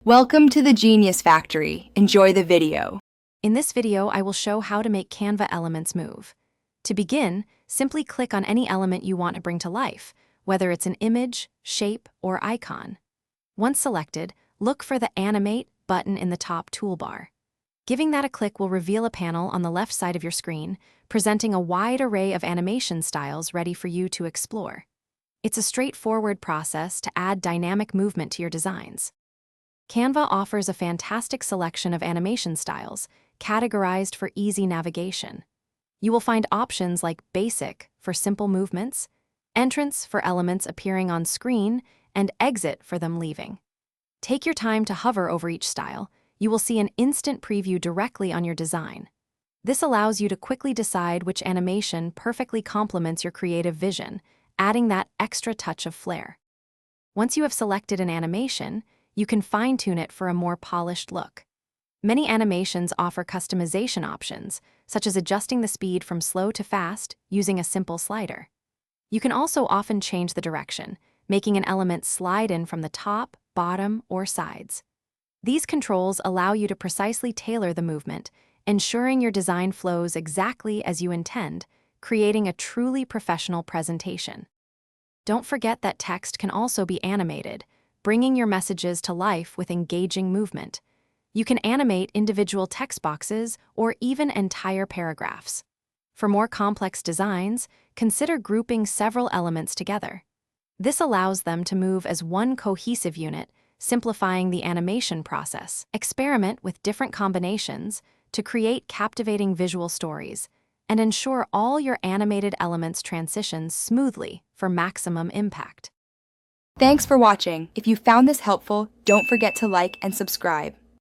Welcome to the Genius Factory. Enjoy the video. In this video, I will show how to make Canva elements move. To begin, simply click on any element you want to bring to life, whether it's an image, shape, or icon. Once selected, look for the Animate button in the top toolbar. Giving that a click will reveal a panel on the left side of your screen, presenting a wide array of animation styles ready for you to explore. It's a straightforward process to add dynamic movement to your designs. Canva offers a fantastic selection of animation styles, categorized for easy navigation. You will find options like Basic for simple movements, Entrance for elements appearing on screen, and Exit for them leaving. Take your time to hover over each style. You will see an instant preview directly on your design. This allows you to quickly decide which animation perfectly complements your creative vision, adding that extra touch of flair. Once you have selected an animation, you can fine-tune it for a more polished look. Many animations offer customization options, such as adjusting the speed from slow to fast using a simple slider. You can also often change the direction, making an element slide in from the top, bottom, or sides. These controls allow you to precisely tailor the movement, ensuring your design flows exactly as you intend, creating a truly professional presentation. Don't forget that text can also be animated, bringing your messages to life with engaging movement. You can animate individual text boxes or even entire paragraphs. For more complex designs, consider grouping several elements together. This allows them to move as one cohesive unit, simplifying the animation process. Experiment with different combinations to create captivating visual stories, and ensure all your animated elements transition smoothly for maximum impact. Thanks for watching. If you found this helpful, don't forget to like and subscribe.